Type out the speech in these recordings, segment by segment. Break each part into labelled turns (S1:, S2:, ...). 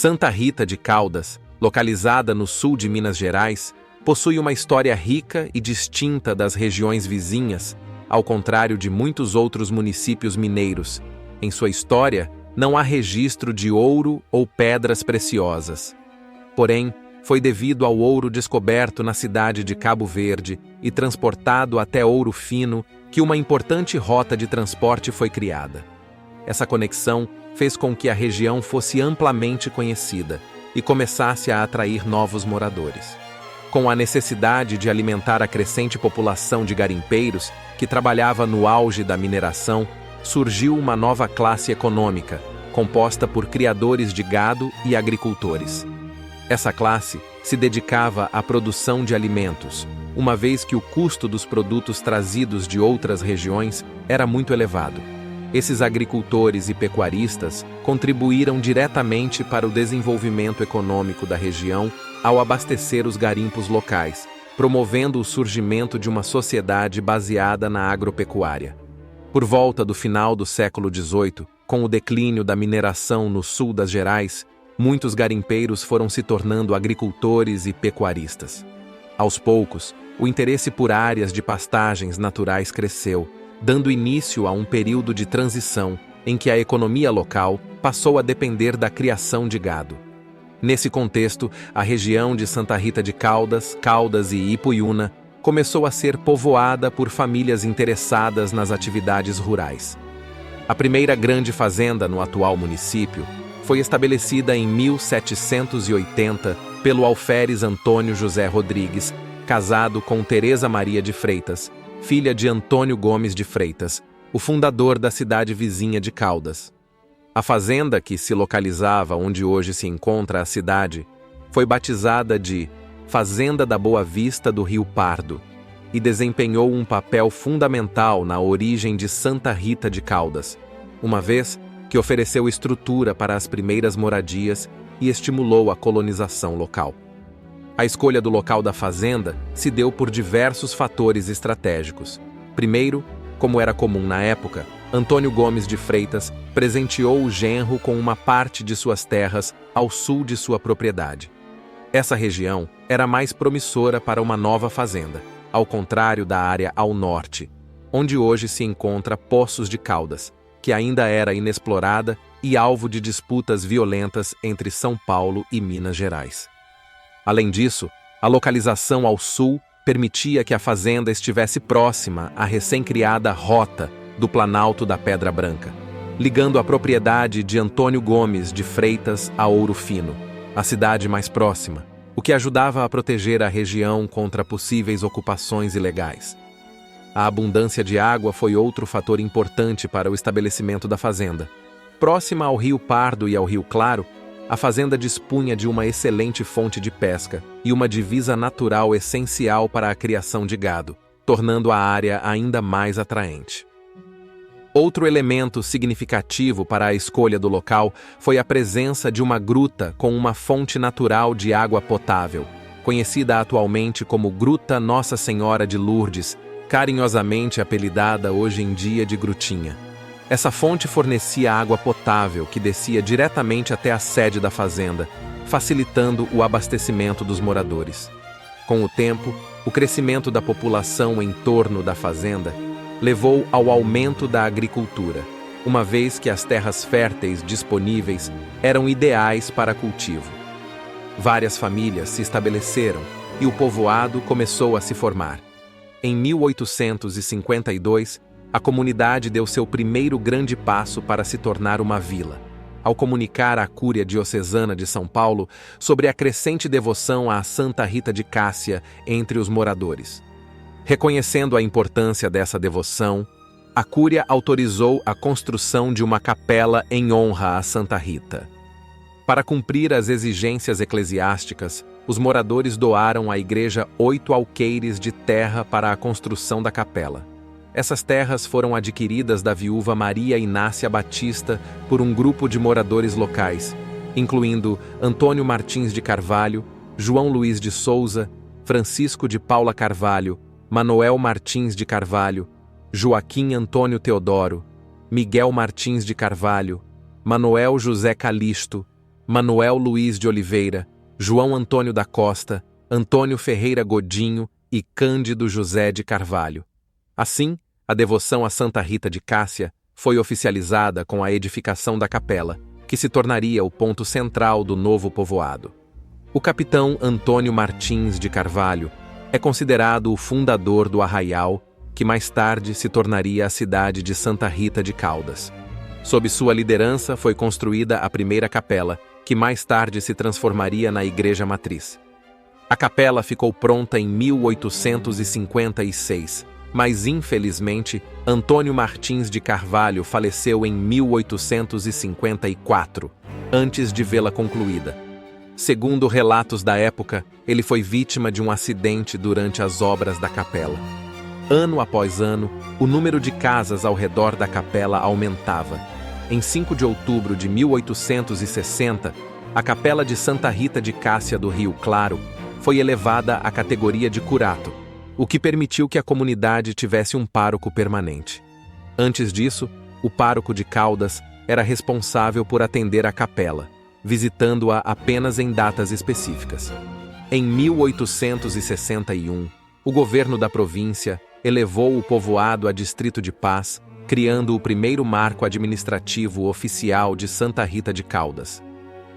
S1: Santa Rita de Caldas, localizada no sul de Minas Gerais, possui uma história rica e distinta das regiões vizinhas, ao contrário de muitos outros municípios mineiros. Em sua história, não há registro de ouro ou pedras preciosas. Porém, foi devido ao ouro descoberto na cidade de Cabo Verde e transportado até Ouro Fino que uma importante rota de transporte foi criada. Essa conexão fez com que a região fosse amplamente conhecida e começasse a atrair novos moradores. Com a necessidade de alimentar a crescente população de garimpeiros que trabalhava no auge da mineração, surgiu uma nova classe econômica, composta por criadores de gado e agricultores. Essa classe se dedicava à produção de alimentos, uma vez que o custo dos produtos trazidos de outras regiões era muito elevado. Esses agricultores e pecuaristas contribuíram diretamente para o desenvolvimento econômico da região ao abastecer os garimpos locais, promovendo o surgimento de uma sociedade baseada na agropecuária. Por volta do final do século XVIII, com o declínio da mineração no sul das Gerais, muitos garimpeiros foram se tornando agricultores e pecuaristas. Aos poucos, o interesse por áreas de pastagens naturais cresceu, dando início a um período de transição em que a economia local passou a depender da criação de gado. Nesse contexto, a região de Santa Rita de Caldas, Caldas e Ipuiuna começou a ser povoada por famílias interessadas nas atividades rurais. A primeira grande fazenda no atual município foi estabelecida em 1780 pelo alferes Antônio José Rodrigues, casado com Teresa Maria de Freitas, filha de Antônio Gomes de Freitas, o fundador da cidade vizinha de Caldas. A fazenda, que se localizava onde hoje se encontra a cidade, foi batizada de Fazenda da Boa Vista do Rio Pardo e desempenhou um papel fundamental na origem de Santa Rita de Caldas, uma vez que ofereceu estrutura para as primeiras moradias e estimulou a colonização local. A escolha do local da fazenda se deu por diversos fatores estratégicos. Primeiro, como era comum na época, Antônio Gomes de Freitas presenteou o genro com uma parte de suas terras ao sul de sua propriedade. Essa região era mais promissora para uma nova fazenda, ao contrário da área ao norte, onde hoje se encontra Poços de Caldas, que ainda era inexplorada e alvo de disputas violentas entre São Paulo e Minas Gerais. Além disso, a localização ao sul permitia que a fazenda estivesse próxima à recém-criada Rota do Planalto da Pedra Branca, ligando a propriedade de Antônio Gomes de Freitas a Ouro Fino, a cidade mais próxima, o que ajudava a proteger a região contra possíveis ocupações ilegais. A abundância de água foi outro fator importante para o estabelecimento da fazenda. Próxima ao Rio Pardo e ao Rio Claro, a fazenda dispunha de uma excelente fonte de pesca e uma divisa natural essencial para a criação de gado, tornando a área ainda mais atraente. Outro elemento significativo para a escolha do local foi a presença de uma gruta com uma fonte natural de água potável, conhecida atualmente como Gruta Nossa Senhora de Lourdes, carinhosamente apelidada hoje em dia de Grutinha. Essa fonte fornecia água potável que descia diretamente até a sede da fazenda, facilitando o abastecimento dos moradores. Com o tempo, o crescimento da população em torno da fazenda levou ao aumento da agricultura, uma vez que as terras férteis disponíveis eram ideais para cultivo. Várias famílias se estabeleceram e o povoado começou a se formar. Em 1852, a comunidade deu seu primeiro grande passo para se tornar uma vila, ao comunicar à Cúria Diocesana de São Paulo sobre a crescente devoção à Santa Rita de Cássia entre os moradores. Reconhecendo a importância dessa devoção, a Cúria autorizou a construção de uma capela em honra a Santa Rita. Para cumprir as exigências eclesiásticas, os moradores doaram à igreja 8 alqueires de terra para a construção da capela. Essas terras foram adquiridas da viúva Maria Inácia Batista por um grupo de moradores locais, incluindo Antônio Martins de Carvalho, João Luiz de Souza, Francisco de Paula Carvalho, Manoel Martins de Carvalho, Joaquim Antônio Teodoro, Miguel Martins de Carvalho, Manoel José Calixto, Manuel Luiz de Oliveira, João Antônio da Costa, Antônio Ferreira Godinho e Cândido José de Carvalho. Assim, a devoção a Santa Rita de Cássia foi oficializada com a edificação da capela, que se tornaria o ponto central do novo povoado. O capitão Antônio Martins de Carvalho é considerado o fundador do arraial, que mais tarde se tornaria a cidade de Santa Rita de Caldas. Sob sua liderança foi construída a primeira capela, que mais tarde se transformaria na Igreja Matriz. A capela ficou pronta em 1856, mas infelizmente Antônio Martins de Carvalho faleceu em 1854, antes de vê-la concluída. Segundo relatos da época, ele foi vítima de um acidente durante as obras da capela. Ano após ano, o número de casas ao redor da capela aumentava. Em 5 de outubro de 1860, a capela de Santa Rita de Cássia do Rio Claro foi elevada à categoria de curato, o que permitiu que a comunidade tivesse um pároco permanente. Antes disso, o pároco de Caldas era responsável por atender a capela, visitando-a apenas em datas específicas. Em 1861, o governo da província elevou o povoado a Distrito de Paz, criando o primeiro marco administrativo oficial de Santa Rita de Caldas.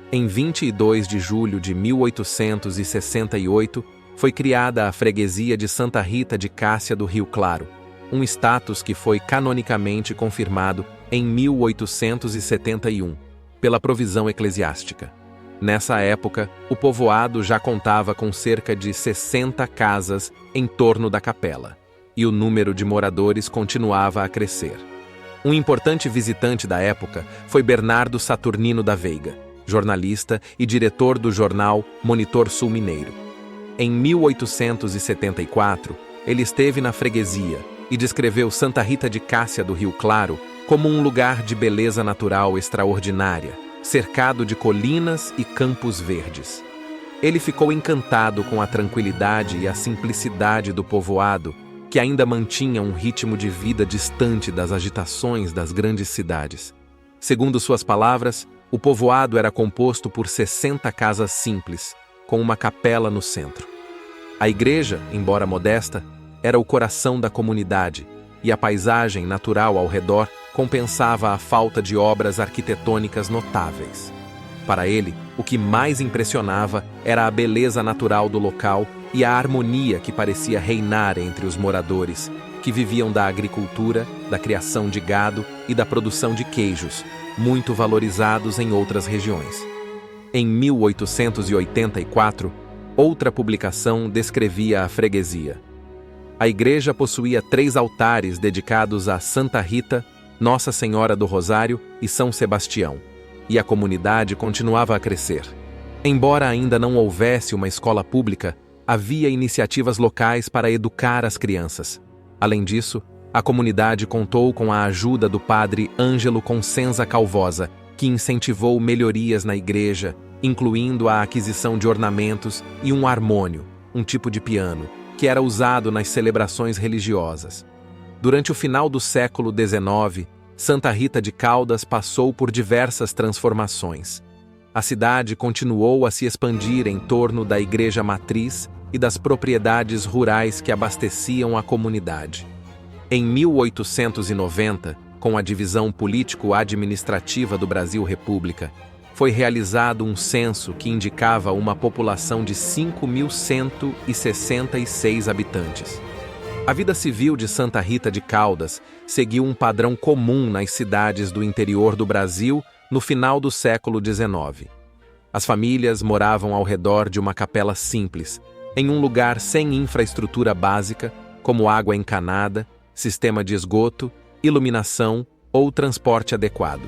S1: Em 22 de julho de 1868, foi criada a freguesia de Santa Rita de Cássia do Rio Claro, um status que foi canonicamente confirmado em 1871, pela provisão eclesiástica. Nessa época, o povoado já contava com cerca de 60 casas em torno da capela, e o número de moradores continuava a crescer. Um importante visitante da época foi Bernardo Saturnino da Veiga, jornalista e diretor do jornal Monitor Sul Mineiro. Em 1874, ele esteve na freguesia e descreveu Santa Rita de Cássia do Rio Claro como um lugar de beleza natural extraordinária, cercado de colinas e campos verdes. Ele ficou encantado com a tranquilidade e a simplicidade do povoado, que ainda mantinha um ritmo de vida distante das agitações das grandes cidades. Segundo suas palavras, o povoado era composto por 60 casas simples, com uma capela no centro. A igreja, embora modesta, era o coração da comunidade, e a paisagem natural ao redor compensava a falta de obras arquitetônicas notáveis. Para ele, o que mais impressionava era a beleza natural do local e a harmonia que parecia reinar entre os moradores, que viviam da agricultura, da criação de gado e da produção de queijos, muito valorizados em outras regiões. Em 1884, outra publicação descrevia a freguesia. A igreja possuía 3 altares dedicados a Santa Rita, Nossa Senhora do Rosário e São Sebastião, e a comunidade continuava a crescer. Embora ainda não houvesse uma escola pública, havia iniciativas locais para educar as crianças. Além disso, a comunidade contou com a ajuda do padre Ângelo Consenza Calvosa, que incentivou melhorias na igreja, incluindo a aquisição de ornamentos e um harmônio, um tipo de piano, que era usado nas celebrações religiosas. Durante o final do século XIX, Santa Rita de Caldas passou por diversas transformações. A cidade continuou a se expandir em torno da igreja matriz e das propriedades rurais que abasteciam a comunidade. Em 1890, com a divisão político-administrativa do Brasil República, foi realizado um censo que indicava uma população de 5.166 habitantes. A vida civil de Santa Rita de Caldas seguiu um padrão comum nas cidades do interior do Brasil no final do século XIX. As famílias moravam ao redor de uma capela simples, em um lugar sem infraestrutura básica, como água encanada, sistema de esgoto, iluminação ou transporte adequado.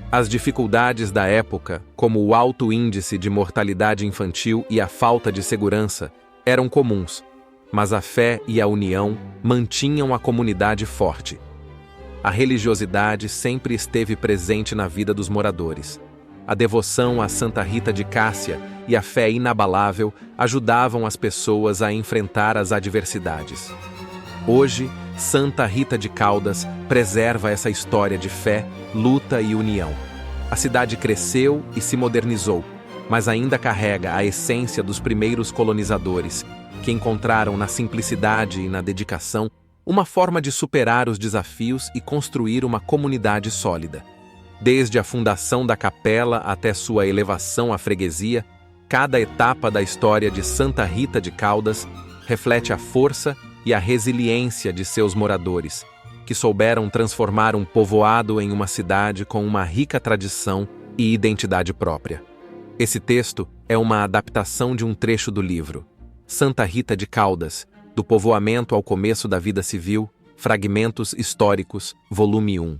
S1: As dificuldades da época, como o alto índice de mortalidade infantil e a falta de segurança, eram comuns, mas a fé e a união mantinham a comunidade forte. A religiosidade sempre esteve presente na vida dos moradores. A devoção a Santa Rita de Cássia e a fé inabalável ajudavam as pessoas a enfrentar as adversidades. Hoje, Santa Rita de Caldas preserva essa história de fé, luta e união. A cidade cresceu e se modernizou, mas ainda carrega a essência dos primeiros colonizadores, que encontraram na simplicidade e na dedicação uma forma de superar os desafios e construir uma comunidade sólida. Desde a fundação da capela até sua elevação à freguesia, cada etapa da história de Santa Rita de Caldas reflete a força e a resiliência de seus moradores, que souberam transformar um povoado em uma cidade com uma rica tradição e identidade própria. Esse texto é uma adaptação de um trecho do livro Santa Rita de Caldas, do povoamento ao começo da vida civil, Fragmentos Históricos, volume 1.